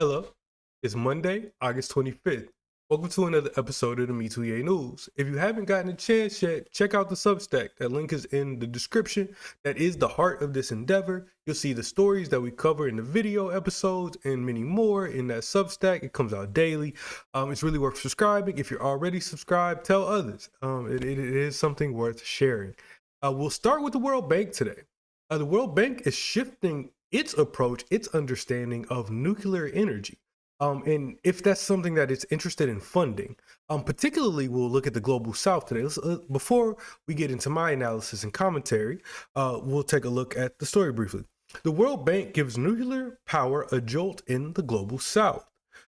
Hello, it's Monday, August 25th. Welcome to another episode of the Mituye News. If you haven't gotten a chance yet, check out the Substack. That link is in the description. That is the heart of this endeavor. You'll see the stories that we cover in the video episodes and many more in that Substack. It comes out daily. It's really worth subscribing. If you're already subscribed, tell others. It is something worth sharing. We'll start with the World Bank today. The World Bank is shifting its approach, its understanding of nuclear energy. And if that's something that it's interested in funding, particularly we'll look at the global south today. Before we get into my analysis and commentary, we'll take a look at the story briefly. The World Bank gives nuclear power a jolt in the global south.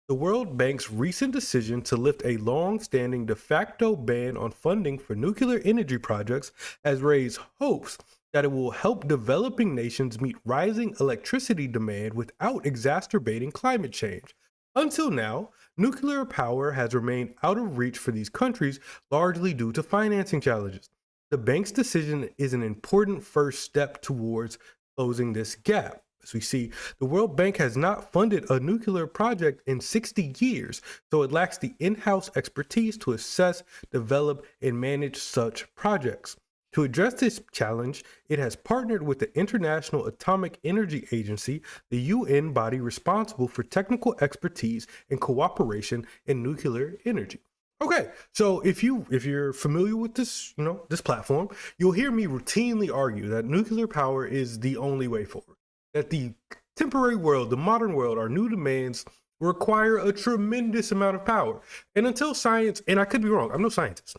The World Bank's recent decision to lift a long-standing de facto ban on funding for nuclear energy projects has raised hopes that it will help developing nations meet rising electricity demand without exacerbating climate change. Until now, nuclear power has remained out of reach for these countries, largely due to financing challenges. The bank's decision is an important first step towards closing this gap. As we see, the World Bank has not funded a nuclear project in 60 years, so it lacks the in-house expertise to assess, develop, and manage such projects. To address this challenge, it has partnered with the International Atomic Energy Agency, the UN body responsible for technical expertise and cooperation in nuclear energy. Okay, so if you're familiar with this, this platform, you'll hear me routinely argue that nuclear power is the only way forward. That the contemporary world, the modern world, our new demands require a tremendous amount of power. And until science, and I could be wrong, I'm no scientist.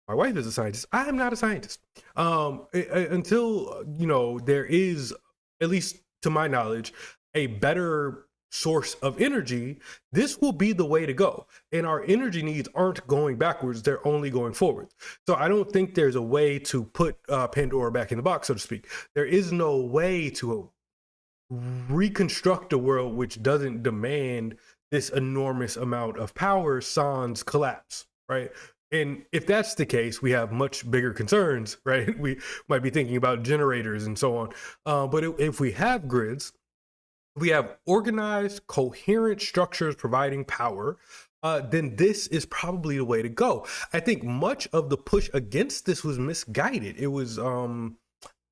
My wife is a scientist. I am not a scientist. Until there is, at least to my knowledge, a better source of energy, this will be the way to go. And our energy needs aren't going backwards; they're only going forward. So I don't think there's a way to put Pandora back in the box, so to speak. There is no way to reconstruct a world which doesn't demand this enormous amount of power sans collapse, right? And if that's the case, we have much bigger concerns, right? We might be thinking about generators and so on. But if we have grids, we have organized, coherent structures providing power, then this is probably the way to go. I think much of the push against this was misguided. It was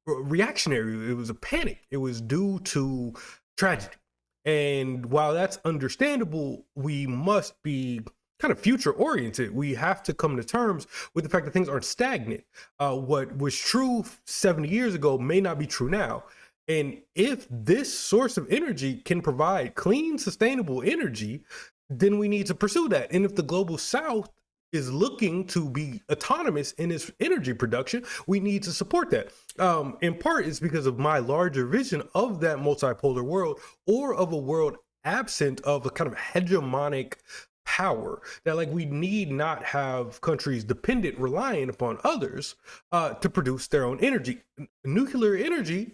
reactionary. It was a panic. It was due to tragedy. And while that's understandable, we must be kind of future oriented. We have to come to terms with the fact that things aren't stagnant. What was true 70 years ago may not be true now. And if this source of energy can provide clean, sustainable energy, then we need to pursue that. And if the global south is looking to be autonomous in its energy production, we need to support that. In part, it's because of my larger vision of that multipolar world, or of a world absent of a kind of hegemonic power, that like we need not have countries dependent, relying upon others to produce their own energy. Nuclear energy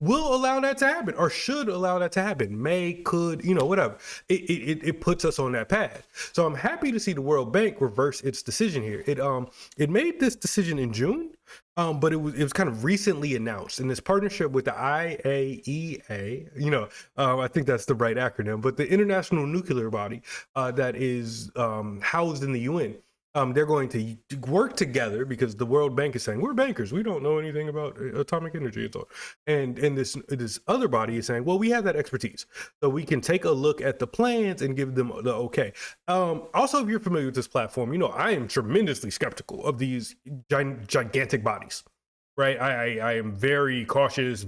will allow that to happen, or should allow that to happen. Could, whatever. It puts us on that path. So I'm happy to see the World Bank reverse its decision here. It made this decision in June, but it was kind of recently announced in this partnership with the IAEA. I think that's the right acronym, but the International Nuclear Body that is housed in the UN. They're going to work together because the World Bank is saying, we're bankers, we don't know anything about atomic energy at all. And this other body is saying, well, we have that expertise, so we can take a look at the plans and give them the okay. Also, if you're familiar with this platform, I am tremendously skeptical of these gigantic bodies, right? I am very cautious,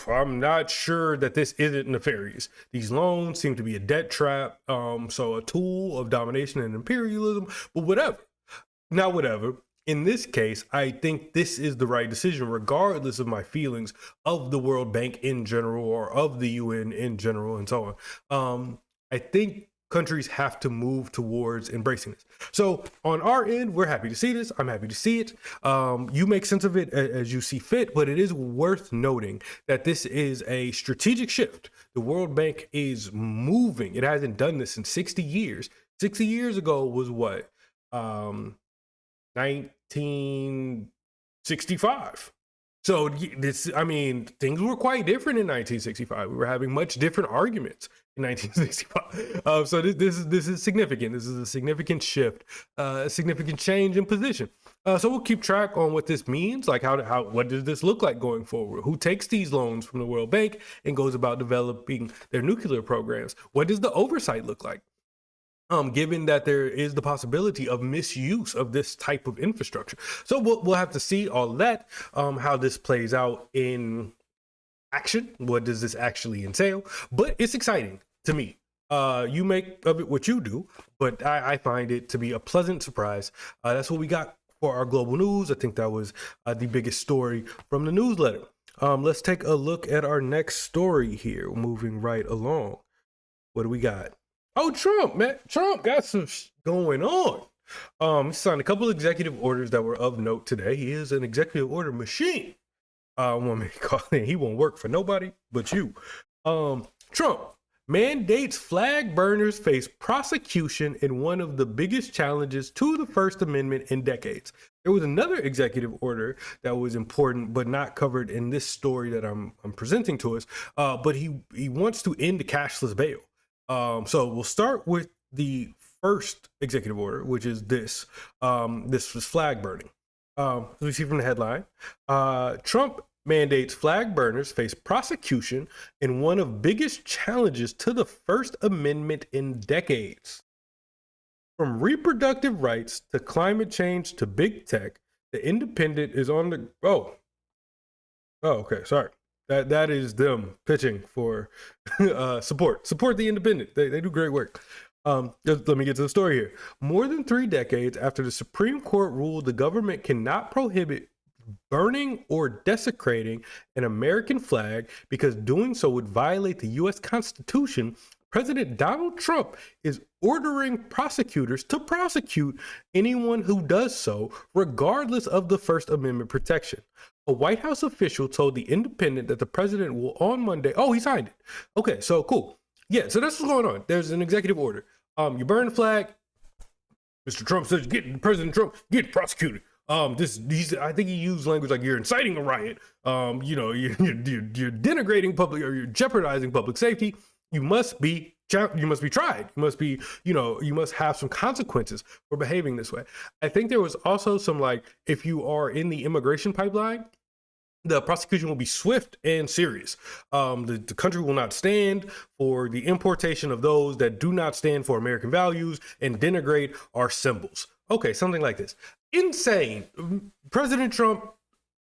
I'm not sure that this isn't nefarious. These loans seem to be a debt trap, so a tool of domination and imperialism, but whatever. Now, whatever. In this case, I think this is the right decision, regardless of my feelings of the World Bank in general, or of the UN in general, and so on. I think countries have to move towards embracing this. So on our end, we're happy to see this. I'm happy to see it. You make sense of it as you see fit, but it is worth noting that this is a strategic shift. The World Bank is moving. It hasn't done this in 60 years. 60 years ago was what? 1965. So this, I mean, things were quite different in 1965. We were having much different arguments in 1965. So this is significant. This is a significant shift, a significant change in position. So we'll keep track on what this means. Like how what does this look like going forward? Who takes these loans from the World Bank and goes about developing their nuclear programs? What does the oversight look like? Given that there is the possibility of misuse of this type of infrastructure. So we'll have to see all that, how this plays out in action. What does this actually entail? But it's exciting to me. You make of it what you do, but I find it to be a pleasant surprise. That's what we got for our global news. I think that was the biggest story from the newsletter. Let's take a look at our next story here. Moving right along. What do we got? Oh, Trump, man. Trump got some going on. He signed a couple of executive orders that were of note today. He is an executive order machine. He won't work for nobody but you. Trump mandates flag burners face prosecution in one of the biggest challenges to the First Amendment in decades. There was another executive order that was important, but not covered in this story that I'm presenting to us. But he wants to end the cashless bail. So we'll start with the first executive order, which is this. This was flag burning. We see from the headline, Trump mandates flag burners face prosecution in one of biggest challenges to the First Amendment in decades. From reproductive rights to climate change to big tech, the Independent is on the okay, sorry. That is them pitching for support the Independent. They do great work. Let me get to the story here. More than 3 decades after the Supreme Court ruled the government cannot prohibit burning or desecrating an American flag because doing so would violate the U.S. Constitution, President Donald Trump is ordering prosecutors to prosecute anyone who does so, regardless of the First Amendment protection. A White House official told The Independent that the president will on Monday. Oh, he signed it. Okay, so cool. Yeah, so that's what's going on. There's an executive order. You burn the flag. Mr. Trump says, President Trump, get prosecuted. I think he used language like you're inciting a riot. You're denigrating public, or you're jeopardizing public safety. You must be tried. You must have some consequences for behaving this way. I think there was also some, like, if you are in the immigration pipeline, the prosecution will be swift and serious. The country will not stand for the importation of those that do not stand for American values and denigrate our symbols. Okay, something like this. Insane. President Trump,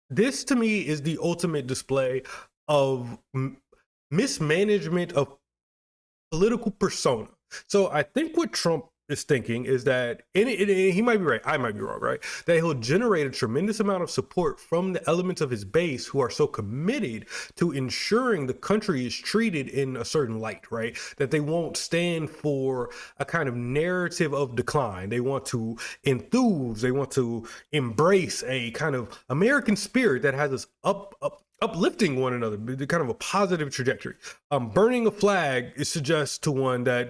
this to me is the ultimate display of mismanagement of political persona. So I think what Trump is thinking is that, and he might be right, I might be wrong, right? That he'll generate a tremendous amount of support from the elements of his base who are so committed to ensuring the country is treated in a certain light, right? That they won't stand for a kind of narrative of decline. They want to enthuse, they want to embrace a kind of American spirit that has us uplifting one another, kind of a positive trajectory. Burning a flag suggests to one that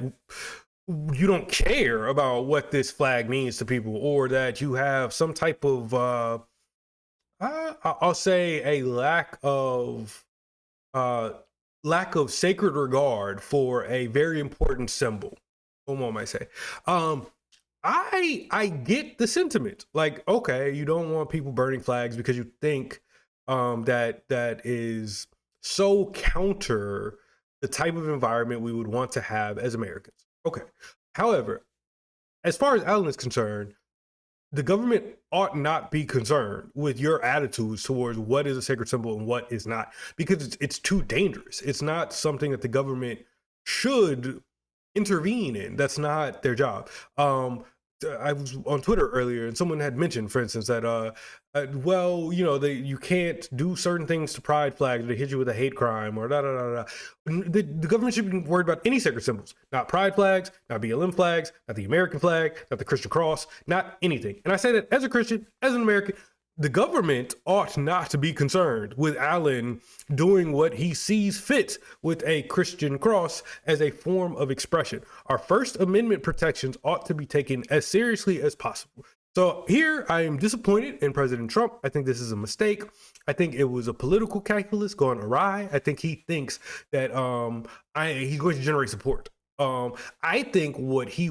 you don't care about what this flag means to people, or that you have some type of, I'll say, a lack of sacred regard for a very important symbol. One might say. I get the sentiment. Like, okay, you don't want people burning flags because you think that is so counter the type of environment we would want to have as Americans. Okay. However, as far as Alan is concerned, the government ought not be concerned with your attitudes towards what is a sacred symbol and what is not, because it's too dangerous. It's not something that the government should intervene in. That's not their job. I was on Twitter earlier and someone had mentioned, for instance, that, you can't do certain things to pride flags, or they hit you with a hate crime, or The government should be worried about any sacred symbols, not pride flags, not BLM flags, not the American flag, not the Christian cross, not anything. And I say that as a Christian, as an American. The government ought not to be concerned with Allen doing what he sees fit with a Christian cross as a form of expression. Our First Amendment protections ought to be taken as seriously as possible. So here I am disappointed in President Trump. I think this is a mistake. I think it was a political calculus gone awry. I think he thinks that he's going to generate support. I think what he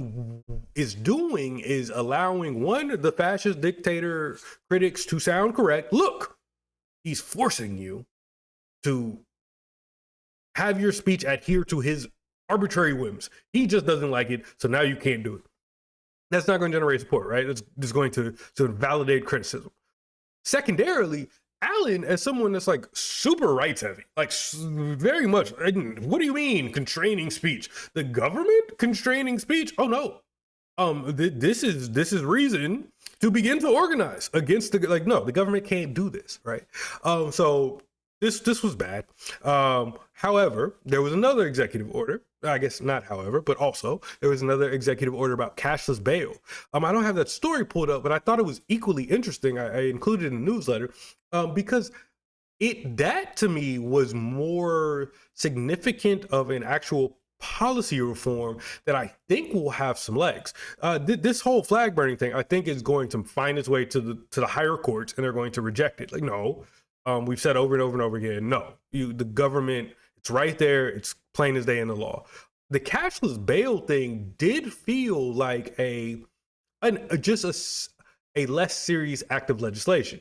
is doing is allowing the fascist dictator critics to sound correct. Look, he's forcing you to have your speech adhere to his arbitrary whims. He just doesn't like it, so now you can't do it. That's not going to generate support, right? It's just going to validate criticism. Secondarily, Allen, as someone that's like super rights heavy, like very much, what do you mean constraining speech? The government constraining speech? Oh no. This is reason to begin to organize against no, the government can't do this, right? So this was bad. However, there was another executive order. I guess not however, but also there was another executive order about cashless bail. I don't have that story pulled up, but I thought it was equally interesting. I included in the newsletter because that to me was more significant of an actual policy reform that I think will have some legs. This whole flag burning thing, I think, is going to find its way to the higher courts, and they're going to reject it. Like, no, we've said over and over and over again, no, the government, it's right there. It's plain as day in the law. The cashless bail thing did feel like a less serious act of legislation.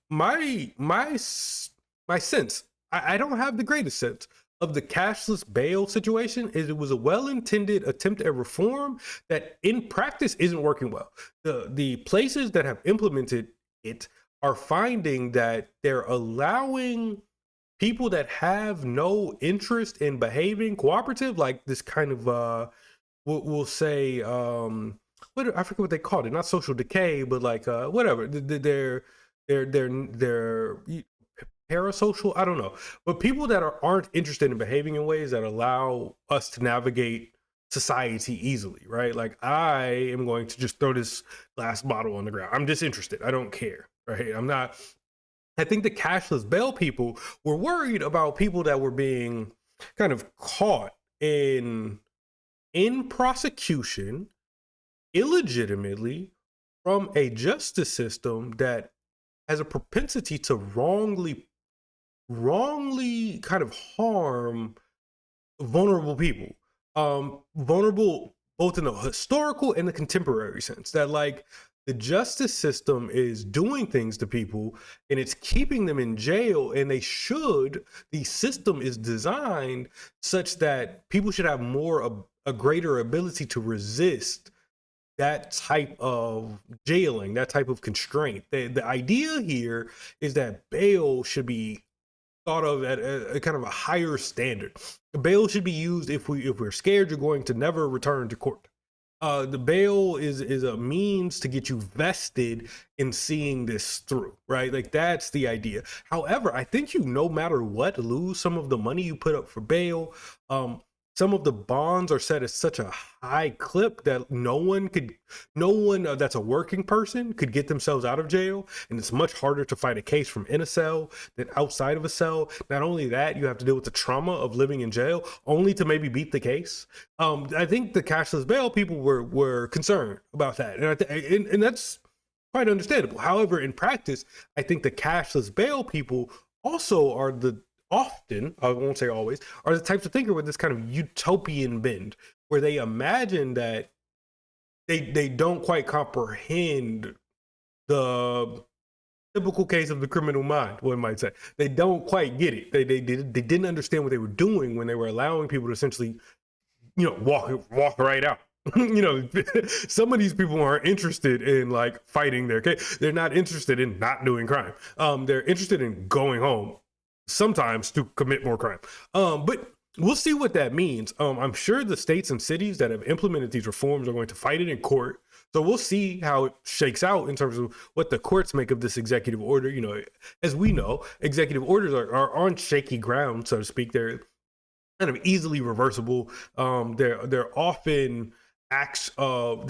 My sense, I don't have the greatest sense of the cashless bail situation, is it was a well-intended attempt at reform that in practice isn't working well. The places that have implemented it are finding that they're allowing people that have no interest in behaving cooperative, like this kind of we'll say what, I forget what they called it, not social decay, but like whatever, they're parasocial, I don't know, but people that aren't interested in behaving in ways that allow us to navigate society easily, right? Like, I am going to just throw this glass bottle on the ground. I'm disinterested. I don't care, right? I think the cashless bail people were worried about people that were being kind of caught in prosecution illegitimately from a justice system that has a propensity to wrongly kind of harm vulnerable people, vulnerable both in the historical and the contemporary sense, that like the justice system is doing things to people and it's keeping them in jail, and the system is designed such that people should have a greater ability to resist that type of jailing, that type of constraint. The idea here is that bail should be thought of at a kind of a higher standard. The bail should be used if we're scared you're going to never return to court. The bail is a means to get you vested in seeing this through, right? Like, that's the idea. However, I think no matter what, lose some of the money you put up for bail. Some of the bonds are set at such a high clip that no one that's a working person could get themselves out of jail. And it's much harder to fight a case from in a cell than outside of a cell. Not only that, you have to deal with the trauma of living in jail only to maybe beat the case. I think the cashless bail people were concerned about that. And that's quite understandable. However, in practice, I think the cashless bail people also are often, I won't say always, are the types of thinker with this kind of utopian bend, where they imagine that they don't quite comprehend the typical case of the criminal mind, one might say. They don't quite get it. They didn't understand what they were doing when they were allowing people to essentially, walk right out. Some of these people aren't interested in like fighting their case. They're not interested in not doing crime. They're interested in going home, sometimes to commit more crime. But we'll see what that means. I'm sure the states and cities that have implemented these reforms are going to fight it in court. So we'll see how it shakes out in terms of what the courts make of this executive order. As we know, executive orders are on shaky ground, so to speak. They're kind of easily reversible. They're often acts of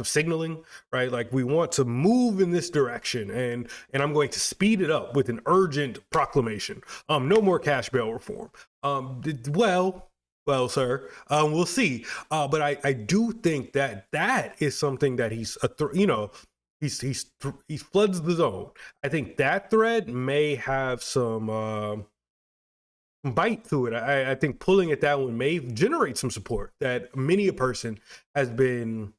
signaling, right? Like, we want to move in this direction, and I'm going to speed it up with an urgent proclamation. No more cash bail reform. Well, sir, we'll see. But I do think that is something that he's he floods the zone. I think that thread may have some bite to it. I think pulling at that one may generate some support that many a person has been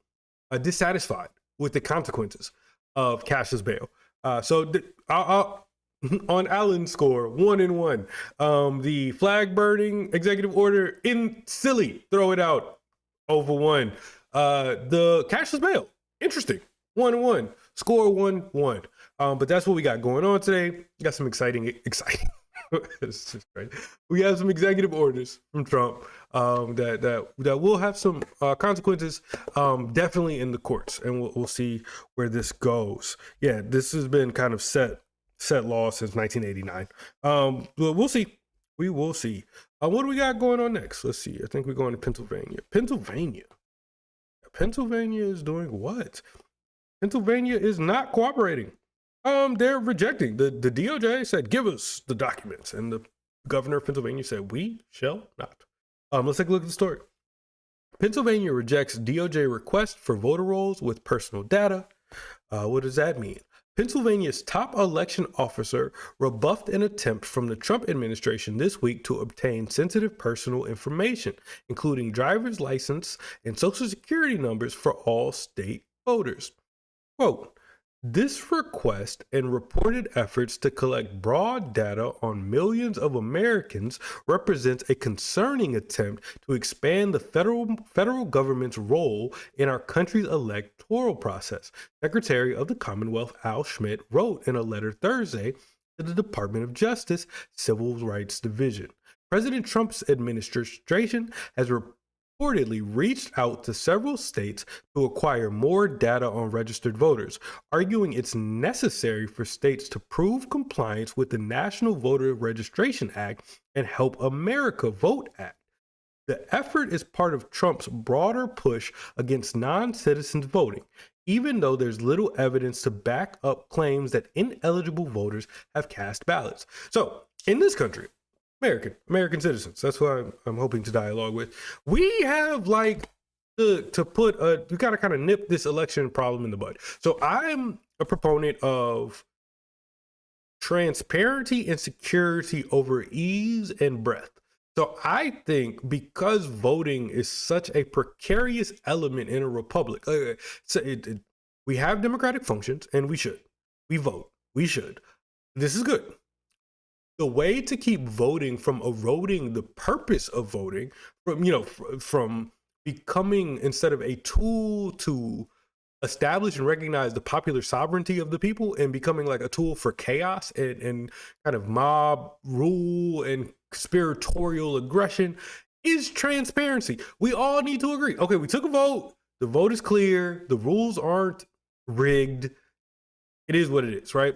dissatisfied with the consequences of cashless bail. I'll on Allen's score, 1-1. The flag burning executive order in silly, throw it out, over 1. The cashless bail, interesting, 1-1. Score 1-1. But that's what we got going on today. We got some exciting. It's just great. We have some executive orders from Trump that will have some consequences, definitely in the courts, and we'll see where this goes. Yeah, this has been kind of set law since 1989. But we'll see. We will see. What do we got going on next? Let's see. I think we're going to Pennsylvania. Pennsylvania is doing what? Pennsylvania is not cooperating. They're rejecting. The DOJ said, give us the documents. And the governor of Pennsylvania said, we shall not. Let's take a look at the story. Pennsylvania rejects DOJ request for voter rolls with personal data. What does that mean? Pennsylvania's top election officer rebuffed an attempt from the Trump administration this week to obtain sensitive personal information, including driver's license and social security numbers for all state voters. Quote, this request and reported efforts to collect broad data on millions of Americans represents a concerning attempt to expand the federal government's role in our country's electoral process, Secretary of the Commonwealth Al Schmidt wrote in a letter Thursday to the Department of Justice Civil Rights Division. President Trump's administration has reportedly reached out to several states to acquire more data on registered voters, arguing it's necessary for states to prove compliance with the National Voter Registration Act and Help America Vote Act. The effort is part of Trump's broader push against non-citizens voting, even though there's little evidence to back up claims that ineligible voters have cast ballots. So, in this country, American citizens. That's what I'm hoping to dialogue with. We have like we gotta kind of nip this election problem in the bud. So I'm a proponent of transparency and security over ease and breadth. So I think because voting is such a precarious element in a republic, we have democratic functions and we vote. We should. This is good. The way to keep voting from eroding the purpose of voting, from becoming, instead of a tool to establish and recognize the popular sovereignty of the people, and becoming like a tool for chaos and kind of mob rule and conspiratorial aggression, is transparency. We all need to agree. Okay, we took a vote. The vote is clear. The rules aren't rigged. It is what it is, right?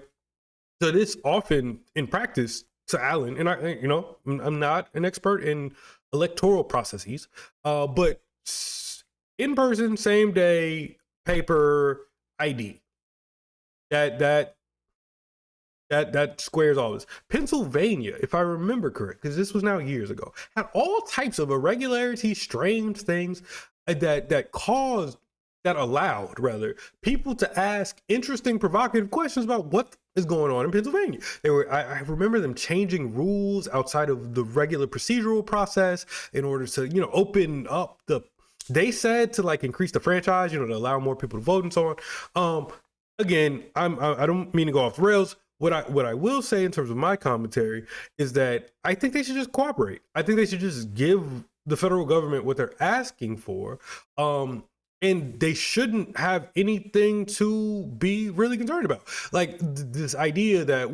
So this often in practice, to Allen, and I'm not an expert in electoral processes, but in person, same day, paper, ID, that squares all this. Pennsylvania, if I remember correct, because this was now years ago, had all types of irregularities, strange things that allowed people to ask interesting, provocative questions about what is going on in Pennsylvania. I remember them changing rules outside of the regular procedural process in order to, open up they said to like increase the franchise, to allow more people to vote and so on. Again, I don't mean to go off the rails. What I will say in terms of my commentary is that I think they should just cooperate. I think they should just give the federal government what they're asking for. And they shouldn't have anything to be really concerned about. Like this idea that,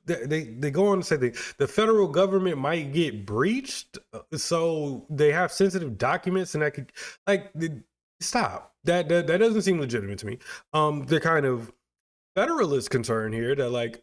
they go on to say the federal government might get breached, so they have sensitive documents, and that could, stop. That doesn't seem legitimate to me. The kind of federalist concern here that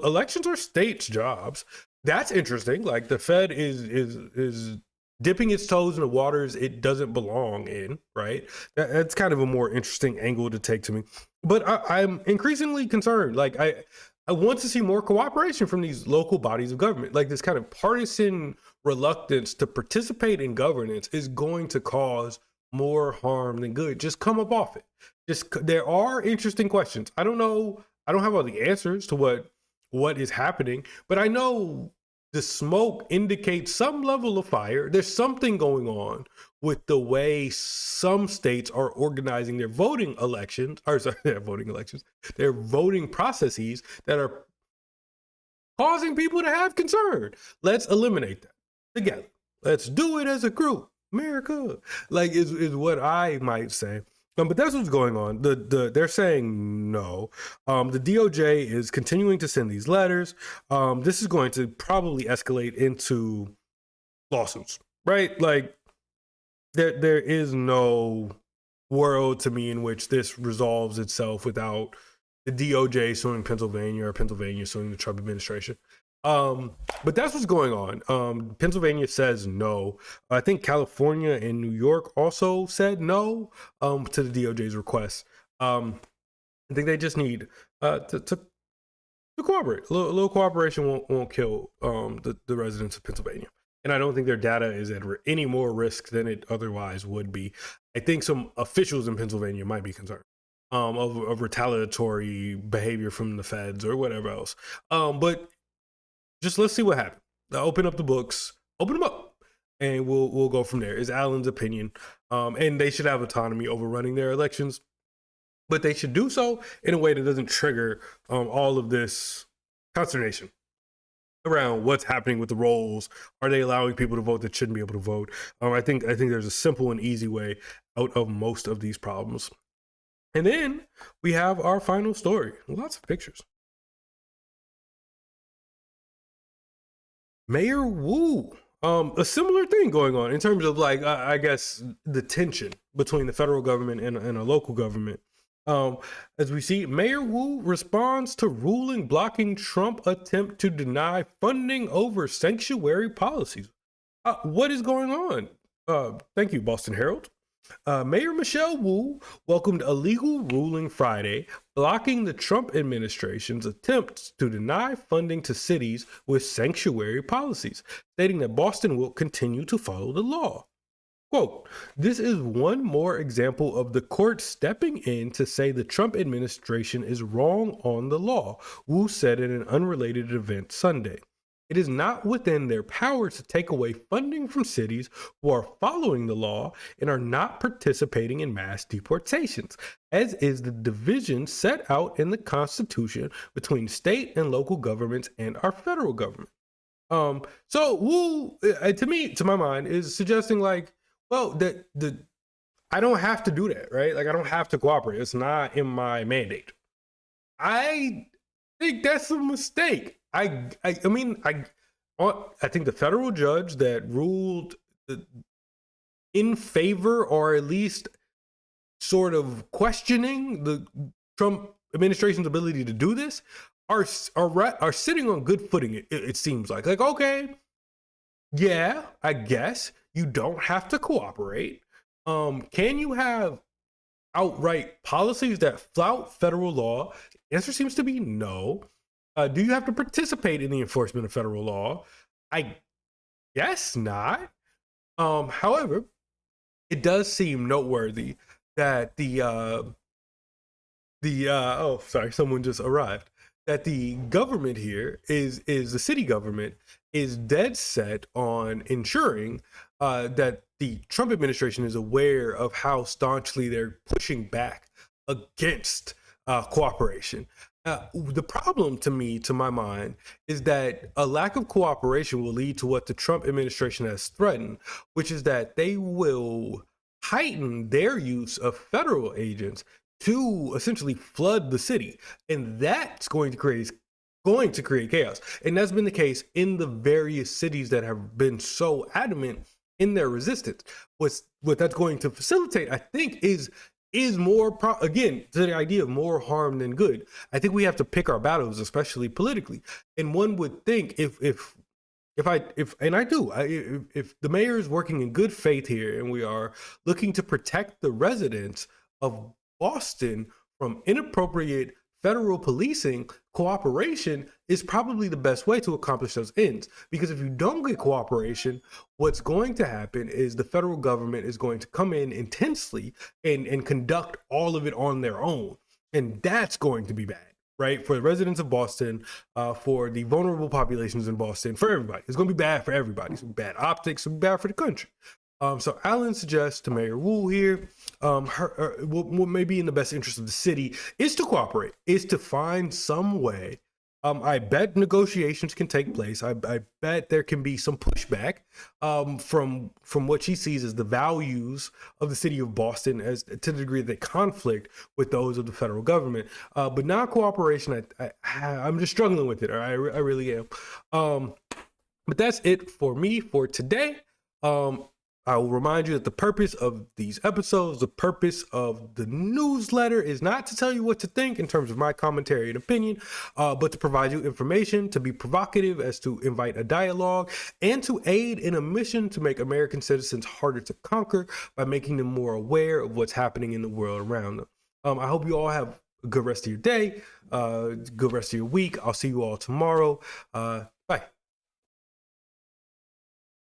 elections are states' jobs. That's interesting. Like the Fed is dipping its toes in the waters it doesn't belong in, right? That's kind of a more interesting angle to take to me. But I'm increasingly concerned. Like I want to see more cooperation from these local bodies of government. Like this kind of partisan reluctance to participate in governance is going to cause more harm than good. Just come up off it. There are interesting questions. I don't know. I don't have all the answers to what is happening, but I know the smoke indicates some level of fire. There's something going on with the way some states are organizing their voting elections, or sorry, their voting elections, their voting processes that are causing people to have concern. Let's eliminate that together. Let's do it as a group. America, like is what I might say. But that's what's going on. They're saying no. The DOJ is continuing to send these letters. This is going to probably escalate into lawsuits, right? Like there is no world to me in which this resolves itself without the DOJ suing Pennsylvania or Pennsylvania suing the Trump administration. But that's what's going on. Pennsylvania says no. I think California and New York also said no to the DOJ's request. I think they just need to cooperate. A little cooperation won't kill the residents of Pennsylvania. And I don't think their data is at any more risk than it otherwise would be. I think some officials in Pennsylvania might be concerned of retaliatory behavior from the feds or whatever else. But just let's see what happens. Open up the books, open them up, and we'll go from there. Is Alan's opinion, and they should have autonomy over running their elections, but they should do so in a way that doesn't trigger all of this consternation around what's happening with the rolls. Are they allowing people to vote that shouldn't be able to vote? I think there's a simple and easy way out of most of these problems. And then we have our final story. Lots of pictures. Mayor Wu, a similar thing going on in terms of like, I guess the tension between the federal government and a local government. As we see, Mayor Wu responds to ruling blocking Trump attempt to deny funding over sanctuary policies. What is going on? Thank you, Boston Herald. Mayor Michelle Wu welcomed a legal ruling Friday blocking the Trump administration's attempts to deny funding to cities with sanctuary policies, stating that Boston will continue to follow the law. Quote, this is one more example of the court stepping in to say the Trump administration is wrong on the law, Wu said in an unrelated event Sunday. It is not within their power to take away funding from cities who are following the law and are not participating in mass deportations, as is the division set out in the Constitution between state and local governments and our federal government. So Wu, to my mind, is suggesting like, well, that I don't have to do that, right? Like I don't have to cooperate. It's not in my mandate. I think that's a mistake. I think the federal judge that ruled in favor, or at least sort of questioning the Trump administration's ability to do this, are sitting on good footing. It seems like okay, yeah, I guess you don't have to cooperate. Can you have outright policies that flout federal law? The answer seems to be no. Do you have to participate in the enforcement of federal law? I guess not. However, it does seem noteworthy that someone just arrived. That the government here is the city government is dead set on ensuring that the Trump administration is aware of how staunchly they're pushing back against cooperation. The problem to my mind, is that a lack of cooperation will lead to what the Trump administration has threatened, which is that they will heighten their use of federal agents to essentially flood the city. And that's going to create chaos. And that's been the case in the various cities that have been so adamant in their resistance. What that's going to facilitate, I think, is more again, to the idea of more harm than good. I think we have to pick our battles, especially politically. And one would think if the mayor is working in good faith here, and we are looking to protect the residents of Boston from inappropriate federal policing, cooperation is probably the best way to accomplish those ends. Because if you don't get cooperation, what's going to happen is the federal government is going to come in intensely and conduct all of it on their own. And that's going to be bad, right? For the residents of Boston, for the vulnerable populations in Boston, for everybody. It's going to be bad for everybody. It's going to be bad optics, it's going to be bad for the country. So Alan suggests to Mayor Wu here, what may be in the best interest of the city is to cooperate, is to find some way. I bet negotiations can take place. I bet there can be some pushback from what she sees as the values of the city of Boston, as to the degree that they conflict with those of the federal government. But non-cooperation, I'm just struggling with it. I really am. But that's it for me for today. I will remind you that the purpose of these episodes, the purpose of the newsletter is not to tell you what to think in terms of my commentary and opinion, but to provide you information, to be provocative, as to invite a dialogue, and to aid in a mission to make American citizens harder to conquer by making them more aware of what's happening in the world around them. I hope you all have a good rest of your day, good rest of your week. I'll see you all tomorrow. Bye.